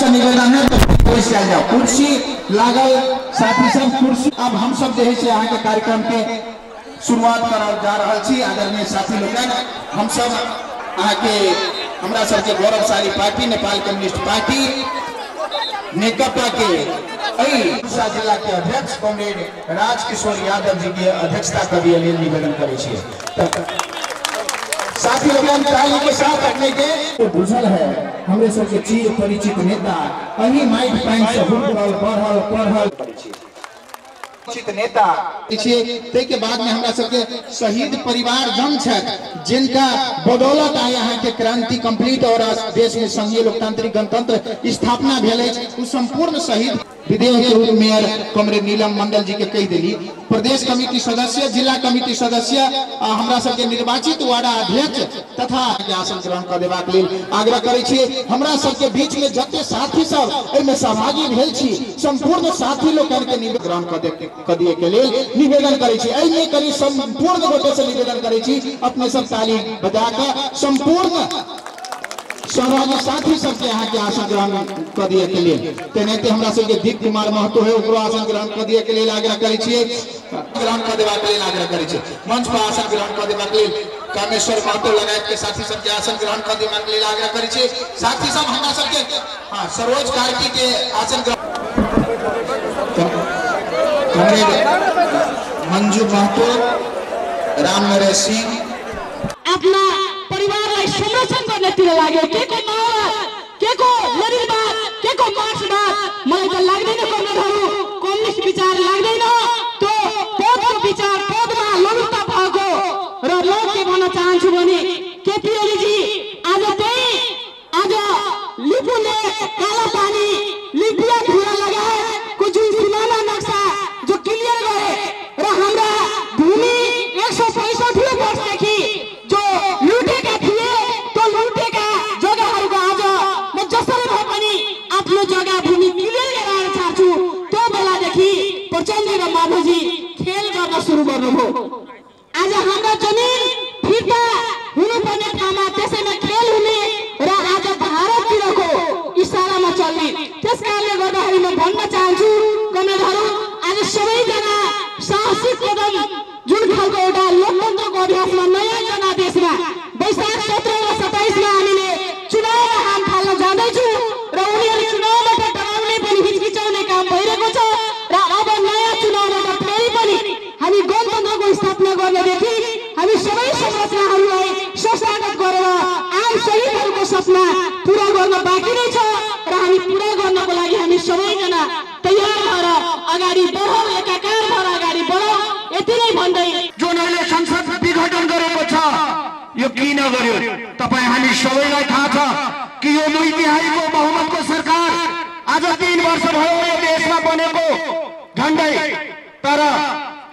निवेदन है तो कुर्सी लागल साथी सब कुर्सी। अब हम सब जो है यहाँ के कार्यक्रम के शुरुआत कर जा रहा छी। आदरणीय साथी लोग हम सब यहाँ के हमरा सबके गौरवशाली party Nepal communist party Nekapa के जिला के अध्यक्ष कॉमरेड राजकिशोर यादव जी के अध्यक्षता के लिए निवेदन करे साथी लोग ताली के साथ अपने के तो बुझल है हमरे सबके चिर परिचित नेता अही माइक पैंट से पढ़ल परिचित नेता ते के बाद में हमरा सबके शहीद परिवार जन छथि जिनका बदौलत आए यहाँ के क्रांति कंप्लीट और देश में संघीय लोकतांत्रिक गणतंत्र स्थापना भेल उस संपूर्ण शहीद विदेश के रूप मेयर कॉमरेड नीलम मंडल जी के कह दिली। प्रदेश कमेटी सदस्य जिला कमेटी सदस्य हमरा सबके निर्वाचित वार्ड अध्यक्ष तथा आसन ग्रहण कर देबाक लेल आग्रह करै छी। हमरा सबके बीच में जते साथी सब एमे सहभागी भेल छी संपूर्ण साथी लोग के निवेदन ग्रहण कर दिए के लेल निवेदन करै छी। एहि करी संपूर्ण गोटे से निवेदन करै छी अपने सब ताली बजा के संपूर्ण सहभागी साथी सबके यहाँ के आसन ग्रहण कर दिए के लिए तेनाहिते हमरा सबके दीप कुमार महतो है ओकरो आसन ग्रहण कर दिए के लिए आग्रह करै छियै। ग्रहण कर देबाक लेल आग्रह करै छियै। मंच पर आसन ग्रहण कर देबाक लेल कामेश्वर महतो लगायत के साथी सबके आसन ग्रहण कर देबाक लेल आग्रह करै छियै। साथी सब हमरा सबके सरोज कार्की के आसन ग्रहण मंजू महतो राम नरेश सिंह अपना परिवारलाई संरक्षण गर्नेतिर लाग्यो के को माओवाद के को लरिलवाद के को मार्क्सवाद मलाई त लाग्दैन कमरेडहरु कम्युनिस्ट विचार लाग्दैन त्यो पदको विचार पदमा लुप्त भएको र म के भन्न चाहन्छु भने केपी ओली जी आज लिपुले काला पानी लिपिया खुला लगाएको जुन सिमाना नक्सा जो क्लियर गरे र हाम्रा भूमि 165 वर्षदेखि जो लुटेका थिए त्यो लुटेका जग्गाहरुको आज म जसरी भए पनि आफ्नो जग्गा भूमि क्लियर गराउन चाहन्छु। त्यो बेलादेखि प्रचण्ड र माधवजी खेल गर्न सुरु गर्नुभयो। आज हाम्रा जमिन फिर्ता हुनुपर्ने ठाउँमा त्यसैमा खेल हुने र आज भारततिरको इशारामा चल्ने। त्यसकारणले गर्दाखेरि म भन्न चाहन्छु कमरेडहरु आज सबैजना साहसिक कदम जुन खालको एउटा लोकतन्त्रको अभ्यासमा नयाँ जनादेशमा वैशाख 17 र 27 मा हामीले चुनावमा हाम फाल्न जाँदैछौँ र उनीहरू चुनावबाट डराउने पनि हिचकिचाउने काम भइरहेको छ र अब नयाँ चुनावबाट फेरि पनि हामी गणतन्त्रको स्थापना गर्नेदेखि हामी सबै संरचनाहरूलाई संस्थागत गरेर आम शहीदहरूको सपना पूरा गर्न बाँकी नै छ र हामी पूरा गर्नको लागि हामी सबैजना तयार भएर अगाडि बढौँ एकाकार भएर अगाडि बढौँ यति नै भन्दै जुन अहिले संसद विघटन गरेको छ यो किन गर्यो तपाई हामी सबैलाई थाहा छ कि यो 2/3 बहुमतको सरकार आज 3 वर्ष भयो यो देशमा बनेको झन्डै तर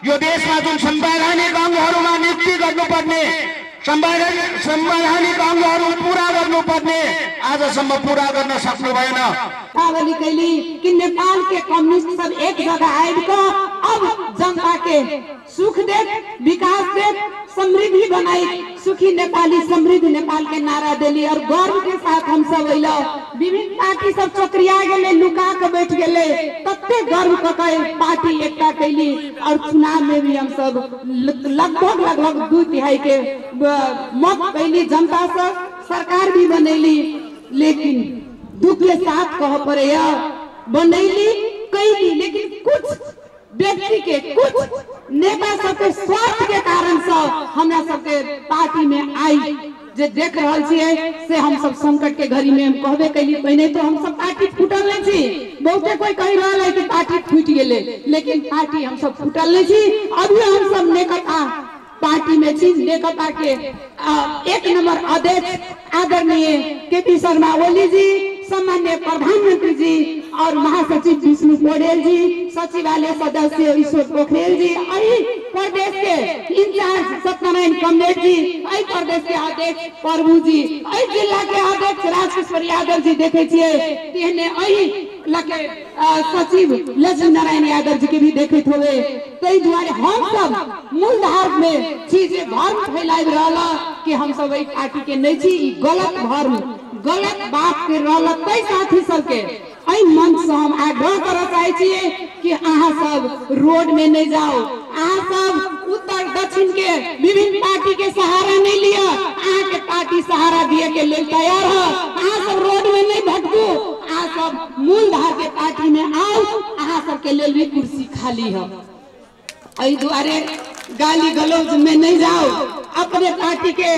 यो देशमा जुन संवैधानिक अंगहरुमा नियुक्ति गर्नुपर्ने संवैधानिक अंगहरु पूरा गर्नुपर्ने आजसम्म पूरा गर्न सक्नु भएन। पावली कैली कि नेपाल के कम्युनिस्ट सब एक जगह आइको अब जनता के सुख देख विकास देख समृद्धि बनाई सुखी नेपाली समृद्ध नेपाल नेपाल के नारा देली और गर्व के साथ हम सब अइलो। विभिन्न पार्टी सब चक्रिया गेले, लुका के बैठ गेले, तत्ते गर्व के पार्टी एकता कैली और चुनाव में भी हम सब लगभग 2/3 के मत कैली जनता से, सरकार भी बनैली। लेकिन दुख के साथ कह पड़े बनैली कैली, लेकिन कुछ व्यक्ति के, कुछ नेता सबके स्वार्थ के कारण से हमरा सबके पार्टी में आई जे देख रहल छियै से हम सब संकट के घड़ी में हम कहबे कैली। पहले तो हम सब पार्टी फूटल नहीं छी, बहुते कोई कह रहल है कि पार्टी फूट गेले, लेकिन पार्टी हम सब फूटल नहीं छी। अभी हम सब नेकता पार्टी में छी। नेकता के 1 नंबर अध्यक्ष आदरणीय केपी शर्मा ओली जी, सम्मान्य प्रधानमंत्री जी और महासचिव विष्णु पौडेल जी, सचिवालय सदस्य ईश्वर पोखरेल जी, प्रदेश के इंचार्ज सत्यनारायण कमलेट जी, प्रदेश के अध्यक्ष प्रभु जी, जिला के अध्यक्ष राजकिशोर यादव जी देखे छे, सचिव लक्ष्मी नारायण यादव जी के भी देखते हुए। तै द्वारे हम सब मूलधार में चीजें भर्म फैलाइ रहला कि हम सब एक पार्टी के नहीं छी, गलत भर्म गलत बात के रहला। तै साथी सबके एहि मंच से हम आग्रह करऽ चाहै छियै कि अहाँ सब रोड में नहीं जाओ, अहाँ सब उत्तर दक्षिण के विभिन्न पार्टी के सहारा नहीं लिया, अहाँ के पार्टी सहारा दिए के लिए तैयार है। अहाँ सब रोड में नहीं भटकू, अहाँ सब मूलधार के पार्टी में आओ, अहाँ सब के लिए भी कुर्सी खाली है। एहि दुआरे गाली गलौज में नहीं जाओ, अपने पार्टी के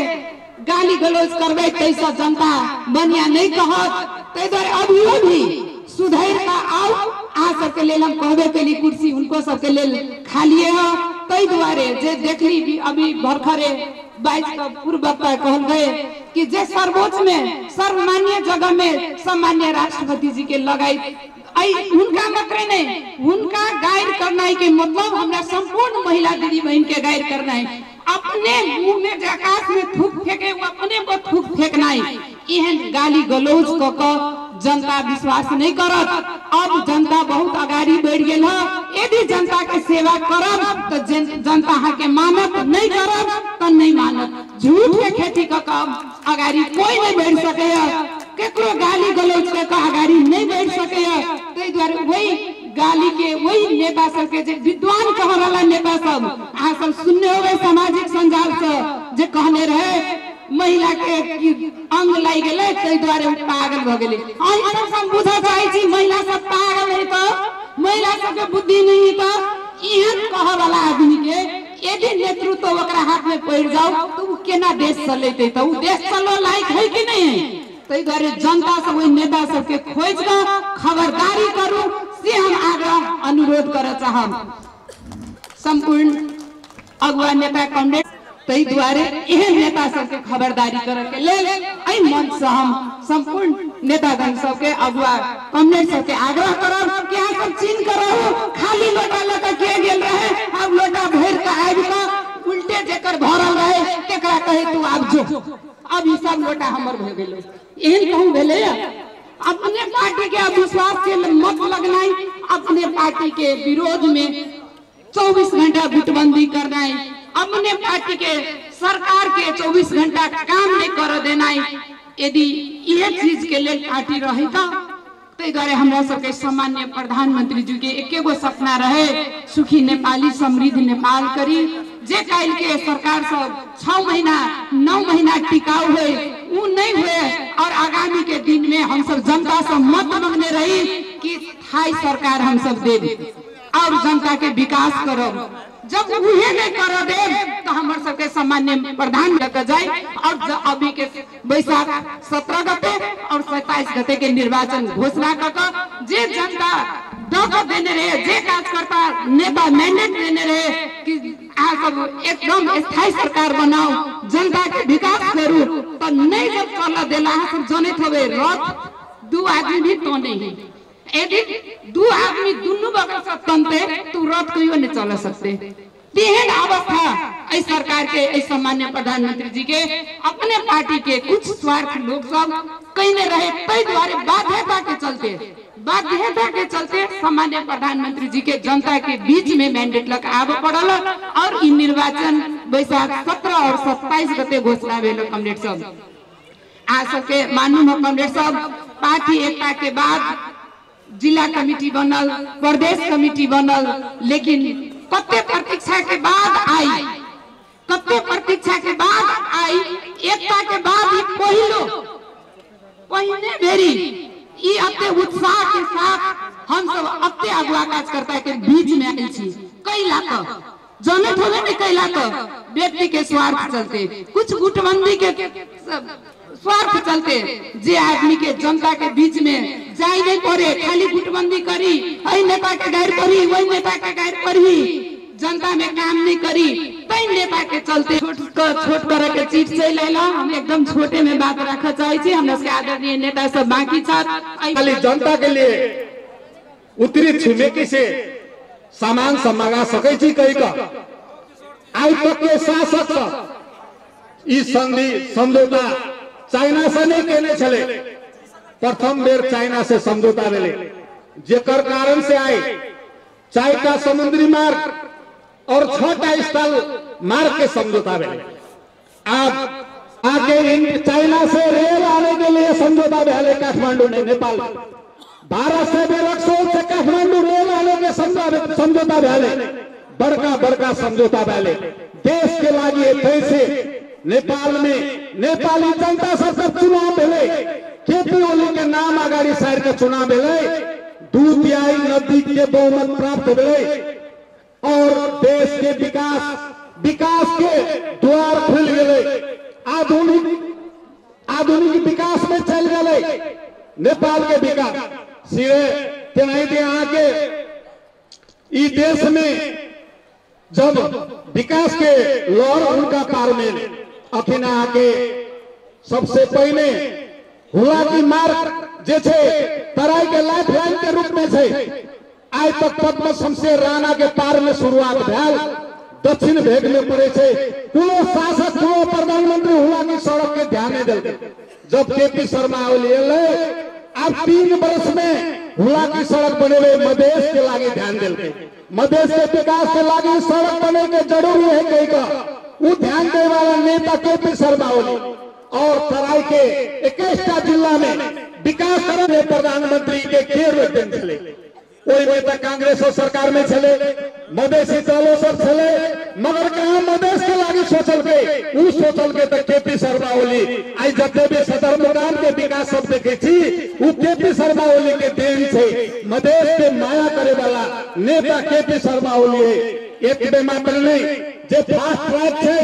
गाली गलौज करबे तैसा जनता बनिया नहीं कहत। तै द्वारे अभियो भी सुधर का आओ, आ सबके लेल हम कहबे केली कुर्सी उनको सबके लेल खालिए है। तै द्वारे जे देखली भी अभी भरखरे 22 का पूर्व वक्ता कहल गए कि जे सर्वोच्च में सर्वमान्य जगह में सम्मान्य राष्ट्रपति जी के लगाई उनका मात्र नहीं, उनका गाइड करना के मतलब हमरा संपूर्ण महिला दीदी बहन के गाइड करना है। अपने मुंह में आकाश में थूक फेंके वो अपने को थूक फेंकना है। एहन गाली गलौज क जनता विश्वास नहीं करत। अब जनता बहुत आगाड़ी बढ़ गेल है। यदि जनता के सेवा करब तो जनता हाँ के मानत, नहीं करब तो नहीं मानत। झूठ के खेती क आगाड़ी कोई नहीं बढ़ सके, केकरो गाली गलौज के आगाड़ी नहीं बढ़ सके। तै द्वारे वही गाली के वही नेता सब के जे विद्वान कह रहा नेता सब अहाँ सब सुनने होवे सामाजिक संजाल से जे कहने रहे महिला के अंग लाई गेले तै द्वारे पागल भ गेले। अहि सब बुझा चाहै छी महिला सब पागल है तो महिला सब के बुद्धि नहीं तो एहन कह वाला आदमी के यदि नेतृत्व ओकरा हाथ में पड़ जाओ तो वो केना देश चलेते, तो वो देश चलो लायक है कि नहीं है। तै द्वारे जनता सब वही नेता सब के खोज कर खबरदारी करू से हम आग्रह अनुरोध कर चाहब संपूर्ण अगुआ नेता कमरेड। तै द्वारे एहन नेता सबके खबरदारी करे के लेल एहि मंच से हम संपूर्ण नेतागण सबके अगुआ कमरेड सबके आग्रह करब कि अहाँ सब चिन्ह करहु खाली लोटा लेके के गेल रहे, अब लोटा भर के आबि के उल्टे जेकर भरल रहे तेकरा कहे तू आब जो, अब ई सब लोटा हमर भ गेलै। एहन कहूं भेलै अपने पार्टी के अविश्वास के मत लगनाई, अपने पार्टी के विरोध में 24 घंटा गुटबंदी करना है, अपने पार्टी के सरकार के 24 घंटा काम नहीं कर देना है। यदि ये चीज के लिए पार्टी रही तै द्वारे हमरा सबके सामान्य प्रधानमंत्री जी के एकेगो सपना रहे सुखी नेपाली समृद्ध नेपाल करी। जे काल के सरकार सब 6 महीना 9 महीना टिकाऊ हुए वो नहीं हुए और आगामी के दिन में हम सब जनता से मत मांगने रही कि थाई सरकार हम सब दे और जनता के विकास करो। जब उहे नहीं करो दे तो हमारे सबके सामान्य प्रधान लेकर जाए और अभी के बैसाख 17 गते और 27 गते के निर्वाचन घोषणा कर जे जनता दखल देने रहे, जे कार्यकर्ता नेता मैंडेट देने रहे कि आप सब एकदम स्थायी सरकार बनाओ जनता के विकास करू तो नहीं जब चल देला सब जनित होवे रथ 2 आदमी भी तो नहीं, यदि 2 आदमी दोनों बगल से तनते तो रथ कहियो नहीं चल सकते। तेहन अवस्था इस सरकार के इस सामान्य प्रधानमंत्री जी के अपने पार्टी के कुछ स्वार्थ लोग सब कहने रहे। तै द्वारे बाध्यता के चलते सामान्य प्रधानमंत्री जी के जनता के बीच में मैंडेट लग आब पड़ल और इ निर्वाचन बैसाख 17 और 27 गते घोषणा भेल कमरेड सब। आ सके मानू में कॉमरेड सब पार्टी एकता के बाद जिला कमेटी बनल, प्रदेश कमेटी बनल, लेकिन कते प्रतीक्षा के बाद आई, कते प्रतीक्षा के बाद आई, एकता के बाद पहिने बेरी ई अते उत्साह के साथ हम सब अते अगुआ कार्यकर्ता के बीच में आयल छी। कई लाख जने थोड़े नहीं कैला तो व्यक्ति के स्वार्थ चलते, कुछ गुटबंदी के स्वार्थ चलते जे आदमी के जनता के बीच में जाई नहीं पड़े, खाली गुटबंदी करी, हई नेता के गैर करी, वही नेता के गैर करी, जनता में काम नहीं करी, कई नेता के चलते छोट करे के चीज से लेला। हम एकदम छोटे में बात रखा चाहे छी। हमरा से आदरणीय नेता सब बाकी खाली जनता के लिए उत्तरी छिमेकी से सामान सब मंगा सके छी कई का आज तक के शासक ई संधि समझौता चाइना से नहीं केने छले, प्रथम बेर चाइना से समझौता भेले, जेकर कारण से आए 4टा समुद्री मार्ग और 6टा स्थल मार्ग के समझौता भेले। अब आगे चाइना से रेल आने के लिए समझौता भेले काठमांडू ने, नेपाल भारत से बेरक्सोल से काठमांडू रेल आने के समझौता भेले, बड़का समझौता भेले। देश के लागी पैसे नेपाल में नेपाली जनता सब चुनाव भेले, केपी ओली के नाम अगाड़ी साइड के चुनाव भेले, 2/3 नजदीक के बहुमत प्राप्त भेले और देश के विकास के द्वार खुल गए, आधुनिक विकास में चल गए। नेपाल के विकास सीधे तेनाई दे आके इस देश में जब विकास के लहर उनका पार में अखिना आके सबसे पहले हुआ की मार्ग जे छे तराई के लाइफ लाइन के रूप में छे, आज तक पद्म शमशेर राणा के पार में शुरुआत भेल, दक्षिण भेग में पड़े छे, कोनो शासक कोनो प्रधानमंत्री हुआ की सड़क के ध्यान नहीं देते। जब केपी शर्मा ओली अब 3 वर्ष में हुआ की सड़क बने हुए मधेश के लागे ध्यान देते, मधेश के विकास के लागे सड़क बने के जरूरी है कहीं का वो ध्यान देने वाला नेता केपी शर्मा ओली और तराई के 21टा जिला में विकास करने प्रधानमंत्री के केर दिन चले, कोई नेता कांग्रेस सरकार में चले, मधेसी दलों सब चले, मगर कहा मधेश के लागे सोचल के तो केपी शर्मा ओली आज जब भी सदर मैदान के विकास सब देखे थी वो केपी शर्मा ओली के देन से मधेश के माया करे वाला नेता केपी शर्मा ओली है। एक बे मात्र नहीं जे फास्ट ट्रैक थे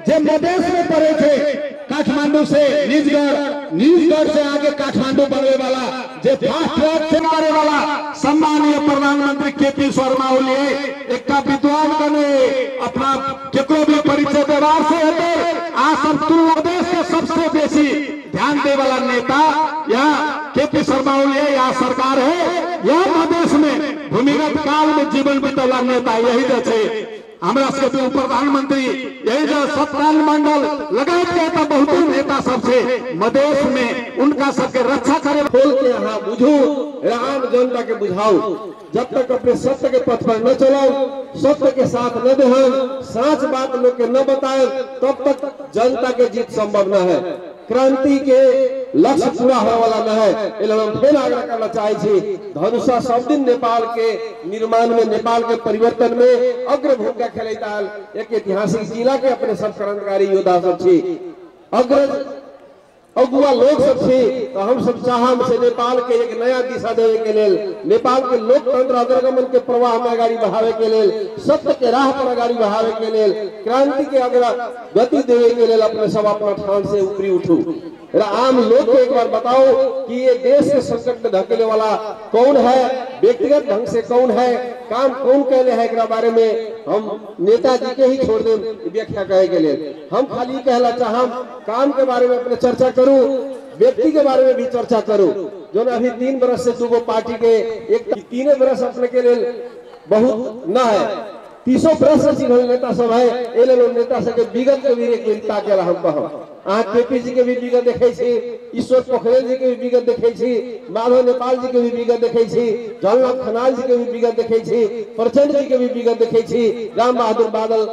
जे मधेश में पड़े थे, काठमांडू से निजगढ़ से आगे काठमांडू बनने वाला जे फास्ट ट्रैक थे मारे वाला सम्मानीय प्रधानमंत्री केपी शर्मा ओली एक विद्वान बने अपना केकरो भी परिचय व्यवहार से होते आ सब देश के सबसे बेसी ध्यान दे वाला नेता या केपी शर्मा ओली या सरकार है या मधेश में भूमिगत काल में जीवन बितौला नेता यही जे हमरा सबके प्रधानमंत्री यही जो सत्तान मंडल लगाए गए था बहुत नेता सबसे मधेश में उनका सबके रक्षा करे खोल के यहाँ बुझू आम जनता के बुझाओ, जब तक अपने सत्य के पथ पर न चलाओ, सत्य के साथ न देहन, सच बात लोग के न बताए, तब तक जनता के जीत संभव न है, क्रांति के लक्ष्य पूरा होने वाला न है। हम फिर आग्रह करना चाहिए धनुषा सब दिन नेपाल के निर्माण में, नेपाल के परिवर्तन में अग्र भूमिका खेलता एक ऐतिहासिक जिला के अपने सब क्रांतिकारी योद्धा सब छी, अग्रज अगुआ लोग सब छी, तो हम सब चाहम से नेपाल के एक नया दिशा देवे के लेल, नेपाल के लोकतंत्र अग्रगमन के प्रवाह में आगाड़ी बढ़ावे के लेल, सत्य के राह पर आगाड़ी बढ़ावे के लेल, क्रांति के गति देवे के लेल अपने सब अपना ठान से ऊपरी उठू। आम लोग को एक बार बताओ कि ये देश के संकट में धकेले वाला कौन है, व्यक्तिगत ढंग से कौन है, काम कौन कहले है, एकरा बारे में हम नेताजी के ही छोड़ दे व्याख्या कहे के लिए। हम खाली कहला चाहम काम के बारे में अपने चर्चा करूं, व्यक्ति के बारे में भी चर्चा करूं, जो ना अभी 3 बरस से 2 पार्टी के एक 3 बरस अपने के लिए बहुत न है, 30 बरस से नेता सब है, ए नेता सब के विगत के भी एकता के हम कहब। अहाँ केपी जी के भी विगत देखे छी, ईश्वर पोखरेल जी के भी विगत देखे छी, माधव नेपाल जी के भी विगत देखे छी, जलनाथ खनाल जी के भी विगत देखे छी, प्रचंड जी के भी विगत देखे छी, राम बहादुर बादल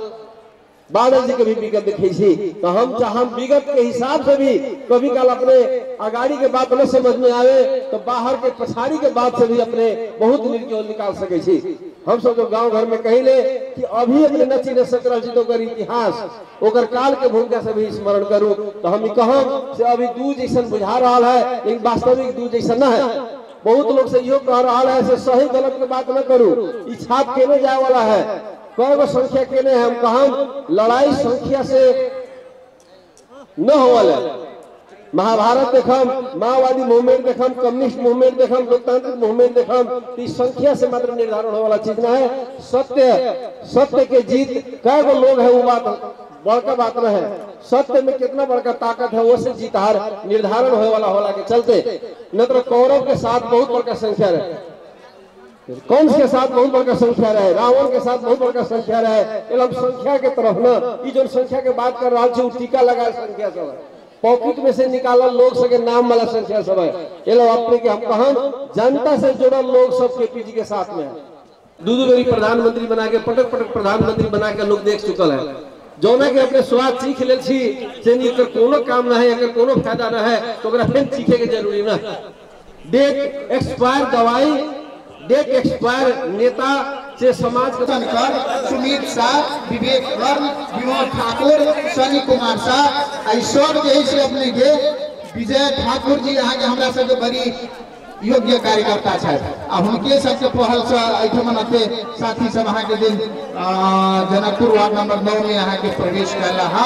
बादल जी के भी विगत देखे छी तो हम विगत के हिसाब से भी कभी काल अपने अगाड़ी के बात न समझ में आवे तो बाहर के पछाड़ी के बात से भी अपने बहुत निर्णय निकाल सके छी। हम सब जो गांव घर में कहिले कि अभी अपने नची न सकल जी तो कर इतिहास ओकर काल के भूमिका से भी स्मरण करूं तो हम कहब से अभी दू जैसन बुझा रहा है लेकिन वास्तविक दू जैसन न है। बहुत लोग से यो कह रहा है से सही गलत के बात न करूं ई छाप केने जाए वाला है कई संख्या केने हम कहम लड़ाई संख्या से न होवल। महाभारत देखम, माओवादी मूवमेंट देखम, कम्युनिस्ट मूवमेंट देखम, लोकतांत्रिक मूवमेंट देखम, इस संख्या से मात्र निर्धारण होने वाला चीज ना है। सत्य के जीत कई गो लोग है वो बात बड़का बात न है। सत्य में कितना बड़का ताकत है वो से जीत हार निर्धारण होने वाला होला के चलते न तो कौरव के साथ बहुत बड़का संख्या रहे, कंस के साथ बहुत बड़का संख्या रहे, रावण के साथ बहुत बड़का संख्या रहे। हम संख्या के तरफ न ई जो संख्या के बात कर रहा छे टीका लगा संख्या सब है पॉकेट में से निकालल लोग सके नाम वाला संख्या सब है। ये लोग अपने के हम कहम जनता से जुड़ल लोग सब केपीजी के साथ में है। दू बेरी प्रधानमंत्री बना के पटक प्रधानमंत्री बना के लोग देख चुकल है जौना के अपने स्वाद सीख ले छी से एकर कोनो काम ना है एकर कोनो फायदा ना है तो ओकरा फिर सीखे के जरूरी ना। डेट एक्सपायर दवाई डेट एक्सपायर नेता से समाज को सुमित शाह, विवेक वर्ण, विनोद ठाकुर, सनी कुमार शाह ऐश्वर जैसे अपने के विजय ठाकुर जी यहाँ के हमरा सबके बड़ी योग्य कार्यकर्ता है। अब उनके सबके पहल से मनते साथी सब अहाँ के दिन जनकपुर वार्ड नंबर 9 में यहाँ के प्रवेश कर रहा।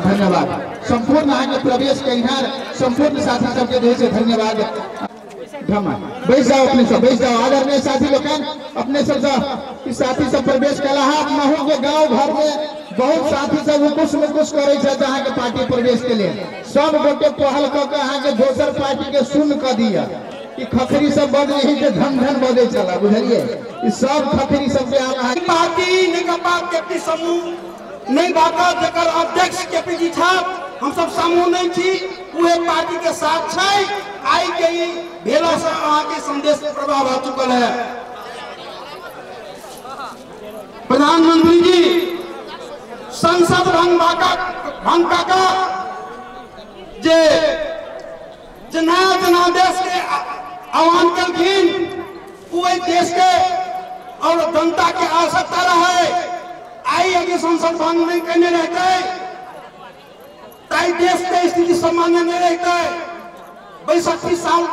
धन्यवाद संपूर्ण यहाँ के प्रवेश कहिनार संपूर्ण साथी सबके देश से धन्यवाद। बैठ जाओ अपने सब बैठ जाओ आदरणीय साथी लोग अपने सब साथी सब प्रवेश कर महू के गाँव घर में बहुत साथी सब कुछ करे जहाँ के पार्टी प्रवेश के लिए सब गोटे पहल करके अहाँ के दोसर पार्टी के सुन कर दिया कि खखरी सब बद यही के धन धन बदे चला बुझलिए सब खखरी सब के पार्टी निकपा केपी समूह नहीं बाका जकर अध्यक्ष केपीजी छाप हम सब समूह नहीं थी उहे पार्टी के साथ छै आई के भेला से अहाँ के संदेश प्रभाव हो चुकल है। प्रधानमंत्री जी संसद भंग का जे नया देश के आह्वान कलखिन वही देश के और जनता के आवश्यकता रहे आई अगर संसद भंग नहीं करने रहते ताई देश के स्थिति सामान्य नहीं रहते 62 साल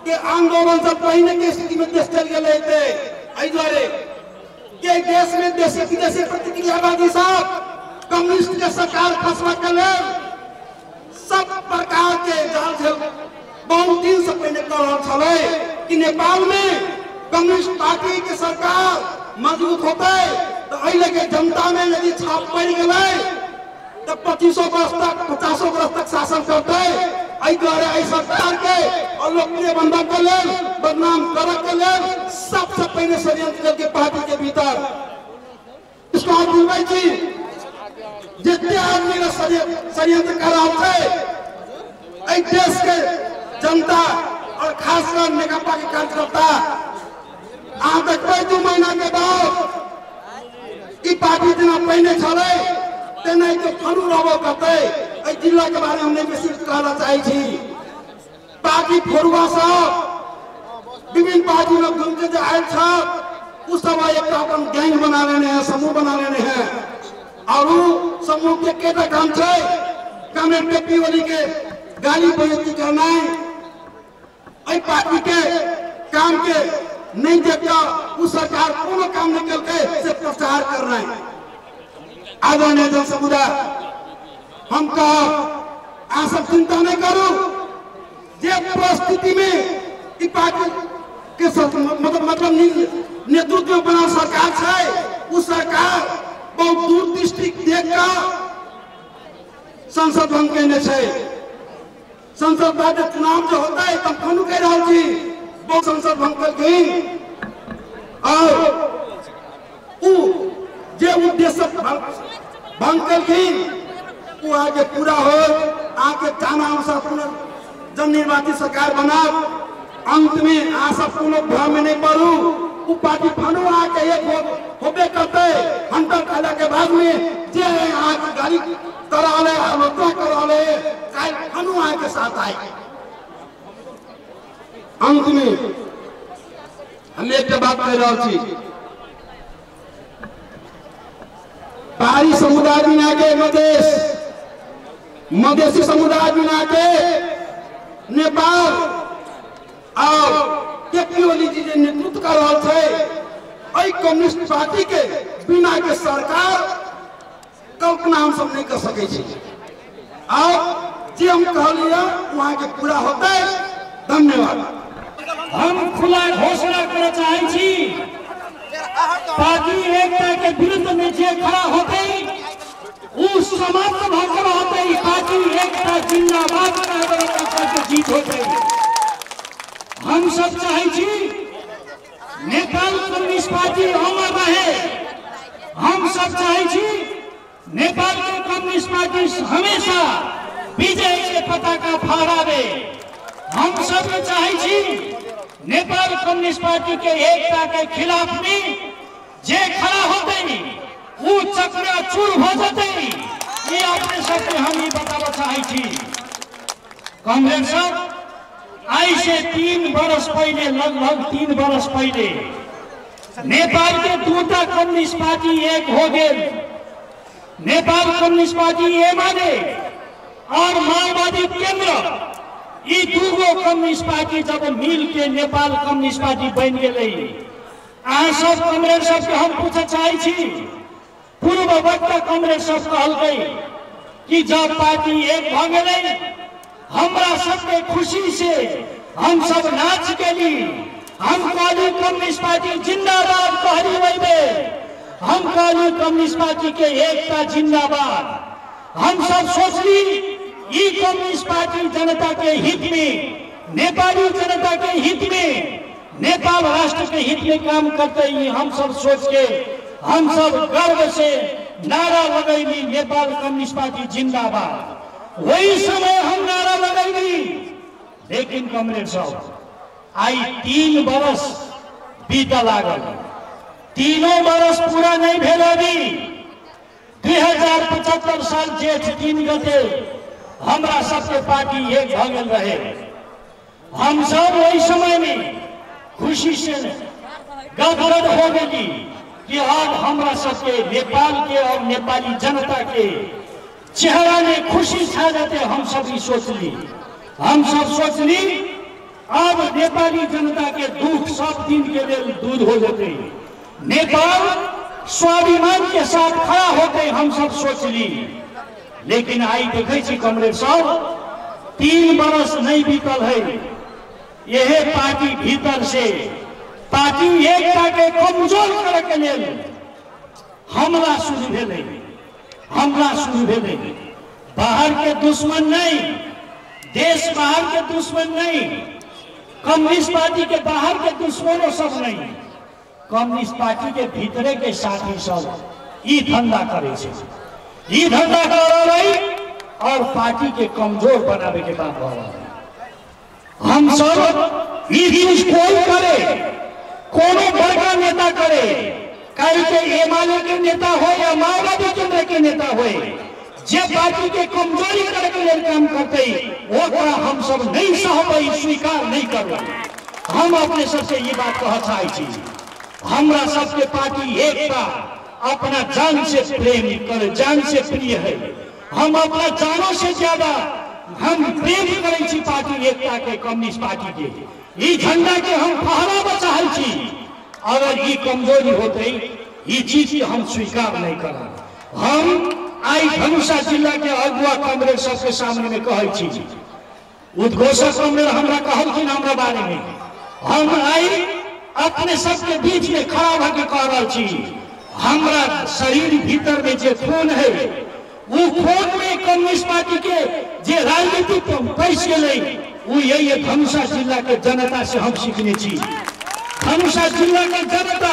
के आंदोलन से पहले की स्थिति में देश चल गए रहते द्वारे के देश में देशी विदेशी प्रतिक्रियावादी साहब कम्युनिस्ट के सरकार फसला कर ले सब प्रकार के जाल झेल बहुत दिन से पहले कर रहा कि नेपाल में कम्युनिस्ट पार्टी के सरकार मजबूत होते तो के जनता में यदि छाप पड़ गए तो 2500 वर्ष तक 50 वर्ष तक शासन करते द्वारा सरकार के और लोकप्रिय बनवा के ले बदनाम कर के ले सबसे पहले षड्यंत्र करके पार्टी के भीतर इसको आप बुलवाई थी जितने आदमी का षड्यंत्र कर रहा थे देश के जनता और खासकर नेकपा के कार्यकर्ता आज तक 2 महीना के बाद पार्टी जना पहले चले तेना तो फरू रहो करते जिला के बारे में बेसी कहना चाहिए पार्टी फोरुआ साहब विभिन्न पार्टी में घूम के जो आए था उस समय एक अपन गैंग बना लेने हैं समूह बना लेने हैं और वो समूह के केटा काम थे कमेंट पे पीवली के गाली बेइज्जती करना है पार्टी के काम के नहीं देखता उस सरकार कोनो काम नहीं करके से प्रचार कर रहे हैं। आदरणीय जन समुदाय हम कहा सब चिंता नहीं करो जे परिस्थिति में पार्टी के मतलब नेतृत्व में बना सरकार है उस सरकार बहुत दूरदृष्टि देख कर संसद भंग करने से संसद बाद चुनाव जो होता है तब कौन कह रहा थी वो संसद भंग कर और जे उद्देश्य भंग कर वो आगे पूरा हो आगे चाहना अनुसार जन निर्वाचित सरकार बना अंत में आ सब भ्रम में नहीं पड़ू वो पार्टी फनो आके एक होबे करते हंटर काला के बाद में जे आज गाड़ी करा ले आत्महत्या करा ले काल हनुमान के साथ आए। अंत में हम एक बात कह रहा छी, पहाड़ी समुदाय बिना के मधेसी समुदाय बिना के नेपाल और केपी ओली जी जे नेतृत्व कर रहा थे, कम्युनिस्ट पार्टी के बिना के सरकार कल्पना हम सब नहीं कर सके छी। और जे हम कहलिए वहां के पूरा होता है। धन्यवाद। हम खुला घोषणा करना चाहे छी, पार्टी एकता के विरुद्ध में जे खड़ा होते उस समाप्त भाषण होते पार्टी एकता जिंदाबाद का जीत होते। हम सब चाहे छी नेपाल कम्युनिस्ट पार्टी अमर रहे। हम सब चाहे छी नेपाल के कम्युनिस्ट पार्टी हमेशा विजय के पताका फहरावे। हम सब चाहे छी नेपाल कम्युनिस्ट पार्टी के एकता के खिलाफ में जे खड़ा होते वो चकनाचूर हो जाते। ये अपने सबके हम ही बताना चाहे छी। कांग्रेस सब आज से 3 वर्ष पहले, लगभग 3 वर्ष पहले नेपाल के दूटा कम्युनिस्ट पार्टी एक हो गए। नेपाल कम्युनिस्ट पार्टी एमाले और माओवादी केंद्र, ये दूगो कम्युनिस्ट पार्टी जब मिल के नेपाल कम्युनिस्ट पार्टी बन गए। अहाँ सब कांग्रेस सबके हम पूछे चाहे छी, पूर्व वक्ता कांग्रेस सब कहलकै कि जब पार्टी एक भ गए हमरा सबके खुशी से हम सब नाच गेली। हम कहली कम्युनिस्ट पार्टी जिंदाबाद कहली वही। हम कहली कम्युनिस्ट पार्टी के एकता जिंदाबाद। हम सब सोचली ये कम्युनिस्ट पार्टी जनता के हित में, नेपाली जनता के हित में, नेपाल राष्ट्र के हित में काम करते ही हम सब सोच के हम सब गर्व से नारा लगैली नेपाल कम्युनिस्ट पार्टी जिंदाबाद। वही समय हम नारा लगैली। लेकिन कांग्रेस आई 3 वर्ष बीता लागल, 3 वर्ष पूरा नहीं भेल। अभी 2075 साल जेठ 3 गते हमरा सबके पार्टी एक भ गेल रहे। हम सब वही समय में खुशी से गदगद हो गई कि आज हमरा सबके नेपाल के और नेपाली जनता के चेहरा में खुशी छा जाते। हम सब सोचली, हम सब सोचली अब नेपाली जनता के दुख सब दिन के लिए दूर हो जाते, नेपाल स्वाभिमान के साथ खड़ा होते। हम सब सोचली। लेकिन आई देखे छी कांग्रेस सब 3 वर्ष नहीं बीतल है। यह पार्टी भीतर से पार्टी एकता के कमजोर करे के लिए हमला शुरू भेलै। हमला शुरू भेलै। बाहर के दुश्मन नहीं, देश बाहर के दुश्मन नहीं, कम्युनिस्ट पार्टी के बाहर के दुश्मनों सब नहीं, कम्युनिस्ट पार्टी के भीतरे के साथी सब ये धंधा करे छे। ये धंधा कर रही और पार्टी के कमजोर बनावे के बात हो रहा है। हम सब ये चीज कोई करे, कोनो बड़का नेता करे, कहीं के एमाले के नेता हो या माओवादी केंद्र के नेता हो, जे पार्टी के कमजोरी करके लिए काम करते ओकरा हम सब नहीं सहबै, स्वीकार नहीं करबै। हम अपने सबसे ये बात कह चाहे छी, हमरा सबके पार्टी एकता अपना जान से प्रेम कर, जान से प्रिय है। हम अपना जानों से ज्यादा हम प्रेम करै छी पार्टी एकता के, कम्युनिस्ट पार्टी के। ई झंडा के हम फहराबा चाहे छी। अगर ये कमजोरी होते ये चीज के हम स्वीकार नहीं करब। हम आई धनुषा जिला के अगुआ कांग्रेस सबके सामने में कहै छी, उद्घोषक कांग्रेस हमरा कहलखिन हमरा बारे में, हम आई अपने सबके बीच में खड़ा होकर कह रहल छी, हमरा शरीर भीतर में जे खून है वो खून में कम्युनिस्ट पार्टी के जे राजनीति पैस गए वो यही धनुषा जिला के जनता से हम सीखने छी। धनुषा जिला के जनता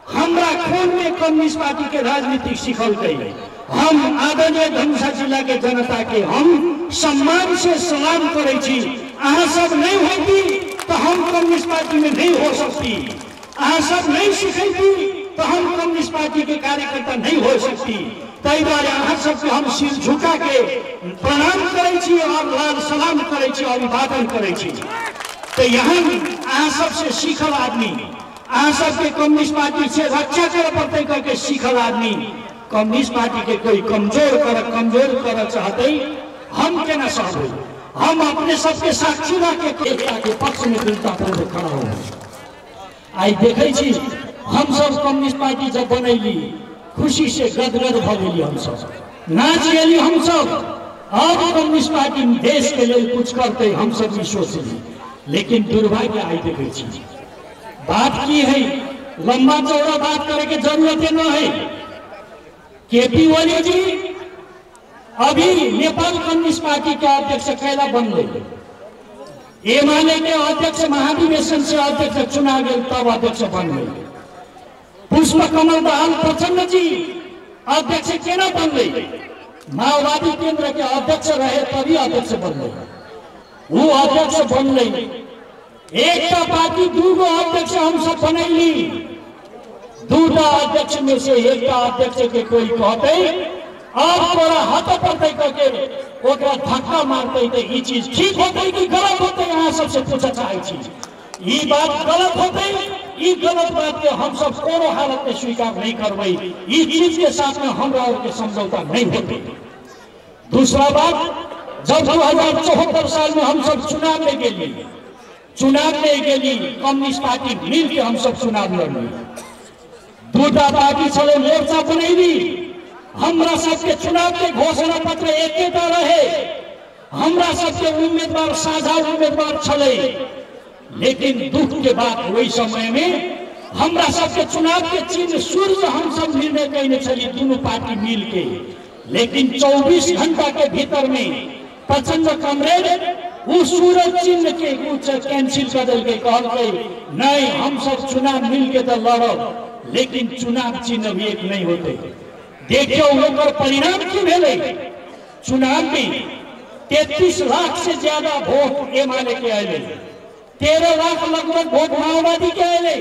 हमरा खून में कम्युनिस्ट पार्टी के राजनीति सीखल गई। हम आदरणीय धनुषा जिला के जनता के हम सम्मान से सलाम करे छी। अहाँ सब नहीं होती तो हम कम्युनिस्ट पार्टी में नहीं हो सकती। अहाँ सब नहीं सीखती तो हम कम्युनिस्ट पार्टी के कार्यकर्ता नहीं हो सकती। ताहि दुआरे अहाँ सबके हम सिर झुका के प्रणाम करै छी और लाल सलाम करै छी, अभिवादन करै छी। तो यहाँ अहाँ सबसे सीखल आदमी, अहाँ सबके कम्युनिस्ट पार्टी से रक्षा करे पड़ते करके सीखल आदमी कम्युनिस्ट पार्टी के कोई कमजोर कर चाहते हम केना सहबै? हम अपने सबके साथ चुना के एकता के पक्ष में दृढ़तापूर्वक खड़ा हो। आई देखे छी हम सब कम्युनिस्ट पार्टी जब बनैली खुशी से गदगद भ गेली, हम सब नाच गेली। हम सब अब कम्युनिस्ट पार्टी देश के लिए कुछ करते हम सब भी सोचली, लेकिन दुर्भाग्य आई देखे छी बात की है, लंबा चौड़ा बात करे के जरूरत न है। केपी ओली जी अभी नेपाल कम्युनिस्ट पार्टी के अध्यक्ष कैला बन गए, एमाले के अध्यक्ष महाधिवेशन से अध्यक्ष चुना गए तब अध्यक्ष बन गए। पुष्प कमल दहाल प्रचंड जी अध्यक्ष केना बन गए? माओवादी केंद्र के अध्यक्ष रहे तभी अध्यक्ष बन गए। वो अध्यक्ष बन गए। एकता पार्टी दूगो अध्यक्ष हम सब बनैली, दूटा अध्यक्ष में से एकटा अध्यक्ष के कोई कहते अब तोरा हट पड़ते करके ओकरा धक्का मारते तो ये चीज ठीक होते कि गलत होते? यहाँ सबसे पूछा चाहे छी ये बात गलत होते? ये गलत बात के हम सब कोनो हालत में स्वीकार नहीं करबे। ये चीज के साथ में हमरा और के समझौता नहीं होते। दूसरा बात, जब 2074 साल में हम सब चुनाव में गेली कम्युनिस्ट पार्टी मिल के हम सब चुनाव लड़ली, दूटा पार्टी चले मोर्चा बनैली, हमरा सबके चुनाव के घोषणा पत्र एकेटा रहे, हमरा सबके उम्मीदवार साझा उम्मीदवार चले। लेकिन दुख के बात वही समय में हमरा सबके चुनाव के चिन्ह सूर्य हम सब निर्णय कैने चली दोनों पार्टी मिल के, लेकिन 24 घंटा के भीतर में प्रचंड कमरेड उस सूरज चिन्ह के कुछ कैंसिल कर दिल के कहल नहीं हम सब चुनाव मिल के तो लड़ब, लेकिन चुनाव चिन्ह भी एक नहीं होते। देखियो ओकर परिणाम की भेले? चुनाव में 33 लाख से ज्यादा वोट एमाले के आए, 13 लाख लगभग वोट माओवादी के आए,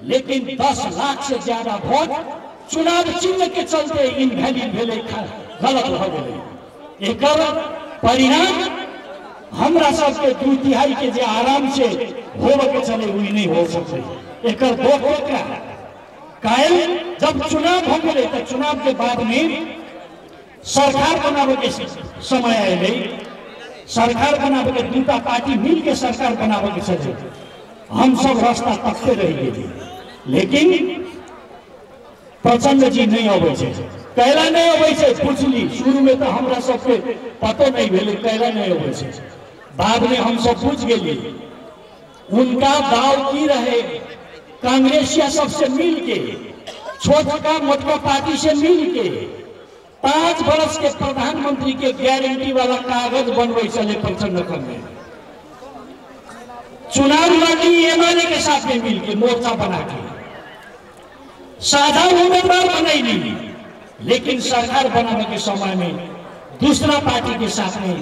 लेकिन 10 लाख से ज्यादा वोट चुनाव चिन्ह के चलते इनवैलिड भेले, गलत भ गेले। एकर परिणाम हमरा सबके 2/3 के जे आराम से होवे के चले हुई नहीं हो सकते। एकर दोष क्या है? कायल जब चुनाव हो गए तो चुनाव के बाद में सरकार बनावे के समय आए, सरकार बनावे के दूटा पार्टी मिल के सरकार बनावे के चले, हम सब रास्ता तकते रह गए, लेकिन प्रचंड जी नहीं अबै छै, कैला नहीं अबै छै। पूछली शुरू में तो हमरा सबके पतो नहीं भेले कैला नहीं अबै छै, बाद में हम सब पूछ गेली उनका दाव की रहे। कांग्रेसिया सबसे मिल के, छोटका मोटका पार्टी से मिल के 5 वर्ष के प्रधानमंत्री के गारंटी वाला कागज बनवे चले प्रचंड में, चुनाव लड़ी एमएलए के साथ में मिल के मोर्चा बना के साझा उम्मीदवार बनैली, लेकिन सरकार बनाने के समय में दूसरा पार्टी के साथ में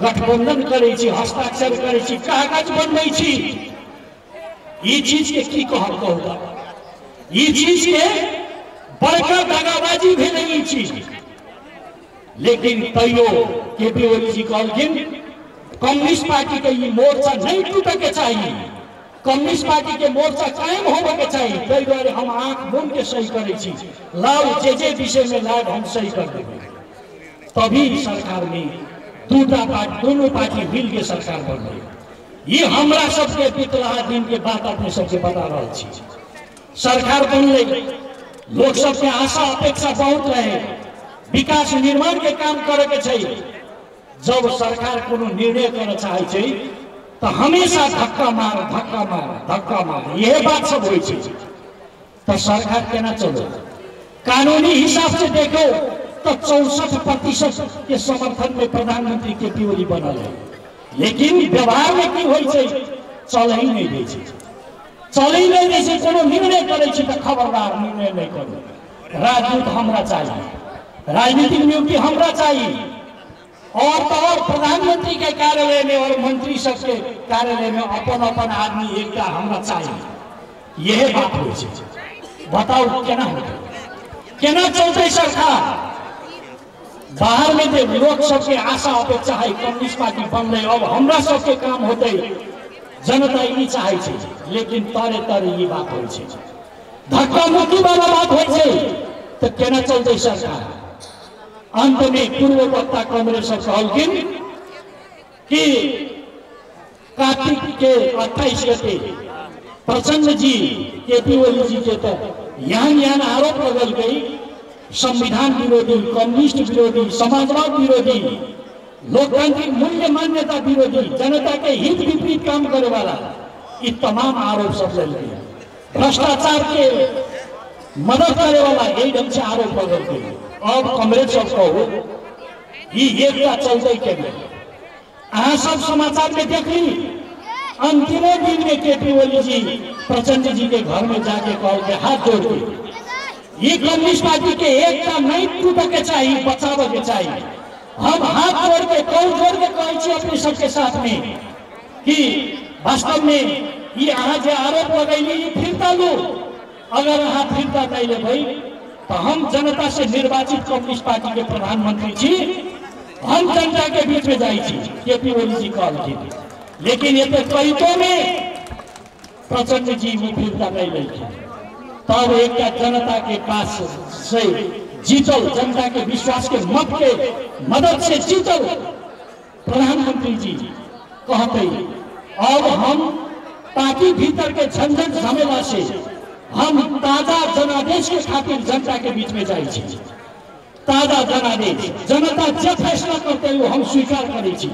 गठबंधन करे छी, हस्ताक्षर करे छी, कागज बनबै छी। ये चीज के की कहूँगा, ये चीज के बड़का दगाबाजी भेले ई चीज। लेकिन तैयो केपी ओली जी कहलखिन कम्युनिस्ट पार्टी के ये मोर्चा नहीं टूटे के चाहिए, कम्युनिस्ट पार्टी के मोर्चा कायम होवे के चाहिए। ताहि दुआरे हम आंख मूंद के सही करे छी, लाउ जे विषय में लाभ हम सही कर देंगे। तभी सरकार में दोनों पार्टी मिल के सरकार बन गई। ये हमरा सबके बीतला दिन के बात अपने सबके बता रहा छी। सरकार बनले, लोग सबके आशा अपेक्षा बहुत रहे, विकास निर्माण के काम करे के चाहिए। जब सरकार कोनो निर्णय करे चाहे छै तो हमेशा धक्का मार यह बात सब हो। तो सरकार केना चलो? कानूनी हिसाब से देखो तो 64% के समर्थन में प्रधानमंत्री केपी ओली बनल है, लेकिन व्यवहार में की होई छै? चल ही नहीं दै छै, कोनो निर्णय करे छै तो खबरदार निर्णय नहीं करो। राजदूत हमरा चाहिए, राजनीतिक नियुक्ति हमरा चाहिए, और तो और प्रधानमंत्री के कार्यालय में और मंत्री सबके कार्यालय में अपन आदमी एकटा हमरा चाहिए। यह बात हो छै। बताओ केना होते, केना चलते सरकार। बाहर में जो लोग सबके आशा अपेक्षा है कम्युनिस्ट पार्टी बनले, अब हमरा सबके काम होते, जनता ई चाहे छे, लेकिन तारे तारे ये बात हो छे, धक्का मुक्की वाला बात हो छे, तो केना चलते सरकार। अंत में पूर्व वक्ता कांग्रेस कहलखिन कि कार्तिक के 28 गते प्रचंड जी केपी ओली जी के तो यहाँ आरोप लगल गई संविधान विरोधी, कम्युनिस्ट विरोधी, समाजवाद विरोधी, लोकतांत्रिक मूल्य मान्यता विरोधी, जनता के हित विपरीत काम करे वाला, ये तमाम आरोप सब लग गए। भ्रष्टाचार के मदद करे वाला यही ढंग से आरोप लगल गए। अब कांग्रेस सब कहो ये एकता चलते के अहाँ सब समाचार में देख ली, अंतिमो दिन में केपी ओली जी प्रचंड जी के घर में जाके कह के हाथ जोड़ के ये कम्युनिस्ट पार्टी के एकता नहीं टूटे के चाहिए, बचाव के चाहिए। हम हाथ जोड़ के कौन जोड़ के कहे अपने सबके साथ में कि वास्तव में ये अहाँ जो आरोप लगैली फिरता लो, अगर अहाँ फिरता नहीं ले भाई तो हम जनता से निर्वाचित कम्युनिस्ट पार्टी के प्रधानमंत्री छी, हम जनता के बीच में जाई छी, केपी ओली जी कहलखिन। लेकिन ये तो कईतो में प्रचंड जी वो फिरता नहीं लेके, तब एक जनता के पास से जीतल, जनता के विश्वास के मत के मदद से जीतल प्रधानमंत्री जी कहते अब हम पार्टी भीतर के झंझट झमेला से हम ताजा जनादेश के खातिर जनता के बीच में जाए छी। ताजा जनादेश जनता जो फैसला करते हो हम स्वीकार करे छी।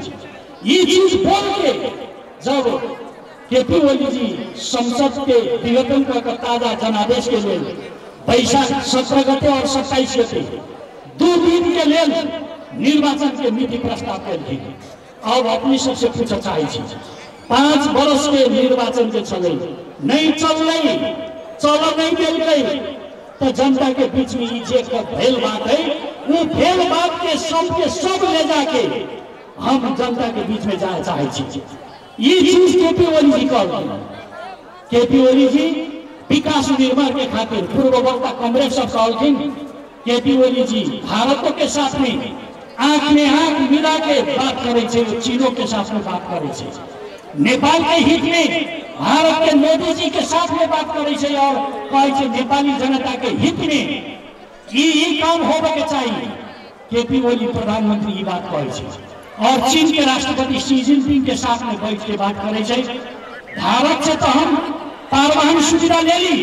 ये चीज बोल के जब केपी ओली जी संसद के विघटन का ताजा जनादेश के लिए बैसाख 17 गते और 27 गते 2 दिन के लिए निर्वाचन के नीति प्रस्ताव कर अब अपनी सबसे पूछा चाहिए 5 वर्ष के निर्वाचन के चले नहीं चल नहीं दिल गई तो जनता के बीच में ये भेल बात है, वो भेल बात के सब ले जाके हम जनता के बीच में जाए चाहे। ये चीज केपी ओली जी कहलखिन। केपी ओली जी विकास निर्माण के खातिर पूर्व वक्ता कांग्रेस सब कहलखिन। केपी ओली जी भारतों के साथ में आंख में आंख मिला के बात करे छे, चीनों के साथ में बात करे छे, नेपाल के हित में भारत के मोदी जी के साथ में बात करे छे और कहे छे नेपाली जनता के हित में ये काम होवे के चाहिए। केपी ओली प्रधानमंत्री ये बात कहे छे और चीन के राष्ट्रपति शी जिनपिंग के साथ में बैठ के बात करे छे। भारत से तो हम परिवहन सुविधा ले ली,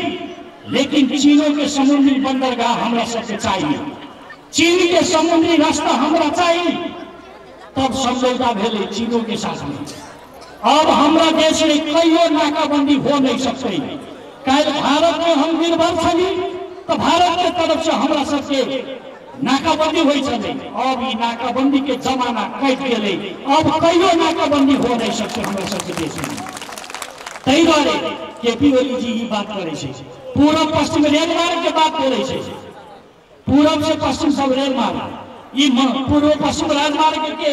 लेकिन चीनों के समुद्री बंदरगाह हमरा सबके चाहिए, चीन के समुद्री रास्ता हमरा चाहिए। तब समझौता भेले चीनों के साथ में। अब हमारा देश में कईयों नाकाबंदी हो नहीं सकते। कल भारत में हम निर्भर थी तो भारत के तरफ से हमारा सबके नाकाबंदी हुई चले। अब ये नाकाबंदी के जमाना कट गए, अब कईयों नाकाबंदी हो नहीं सकते हमारे सबके देश में। तई द्वारे केपी ओली जी ये बात करे छे। पूर्व पश्चिम रेल मार्ग के बात बोले छे, पूर्व से पश्चिम सब रेल मार्ग, ये पूर्व पश्चिम राजमार्ग के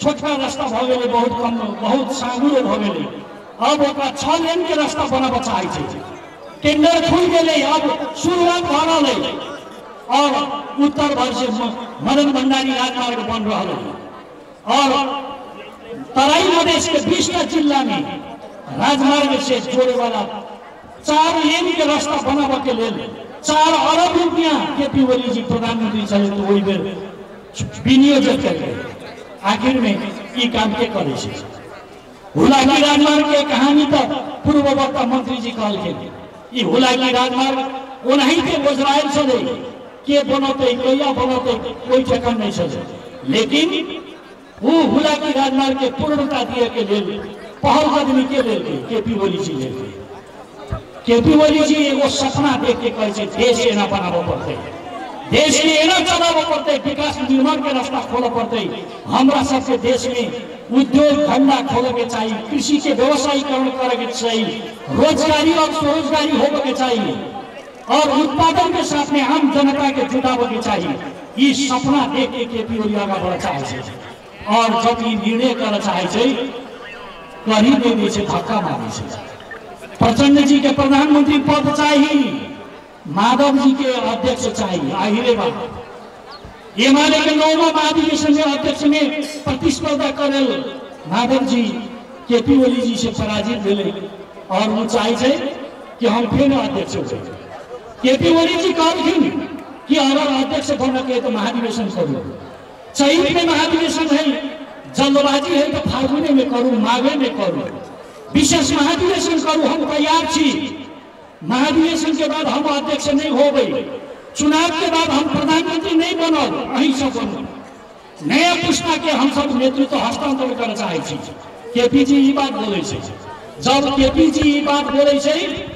छोटका रास्ता भ गए, बहुत कम, बहुत सागुर भ गए। अब ओकरा 6 लेन के रास्ता बनाबे चाहे छे। टेंडर खुल गए, अब शुरुआत भ रहल है और उत्तर भर से मदन भंडारी राजमार्ग बन रहा है और तराई मधेश के 20टा जिला में राजमार्ग से जोड़े वाला 4 लेन के रास्ता बनाबे के लिए 4 अरब रुपया केपी ओली जी प्रधानमंत्री चले तो वही बेर विनियोजन कर आखिर में ये काम के करे छे। हुलाकी राजमार्ग के कहानी तो पूर्व वक्ता मंत्री जी कहलखिन। ये हुलाकी राजमार्ग ओनाही के गुजराइल चले के बनते कहिया बनते कोई ठेकान नहीं चले, लेकिन वो हुलाकी राजमार्ग के पूर्णता दिए के लिए पहल आदमी के लिए केपी ओली जी ले। केपी ओली जी एगो सपना देख के कहे छे देश एना बनाबो पड़ते, देश के एना चलाबो पड़ते, विकास निर्माण के रास्ता खोलो पड़ते। हमरा सबके देश में उद्योग धंधा खोले के चाहिए, कृषि के व्यवसायीकरण करे के चाहिए, रोजगारी और स्वरोजगारी होवे के चाहिए और उत्पादन के साथ में आम जनता के जुटावे के चाहिए। ये सपना देख के केपी ओली आगे बढ़ चाहे छे और जब ये निर्णय कर चाहे छे कहीं दे छे, धक्का मारे छे। प्रचंड जी के प्रधानमंत्री पद चाहिए, माधव जी के अध्यक्ष चाहिए आहिरे बात एमाले के 9वां महाधिवेशन में अध्यक्ष में प्रतिस्पर्धा करेल माधव जी केपी ओली जी से पराजित भेले और वो चाहे कि हम फिर अध्यक्ष हो जाए। केपी ओली जी कहलखिन कि अगर अध्यक्ष बन के तो महाधिवेशन करूँ, चैत में महाधिवेशन है, जल्दबाजी है तो फागुने में करूँ, माघे में करूँ, विशेष महाधिवेशन करूँ, हम तैयार छी। महाधिवेशन के बाद हम अध्यक्ष नहीं हो गई, चुनाव के बाद हम प्रधानमंत्री नहीं बनल, अही सब बनल, नया पुस्ता के हम सब नेतृत्व हस्तांतरण कर चाहे छी। केपी जी ई बात बोले छे, जब केपी जी ई बात बोले छे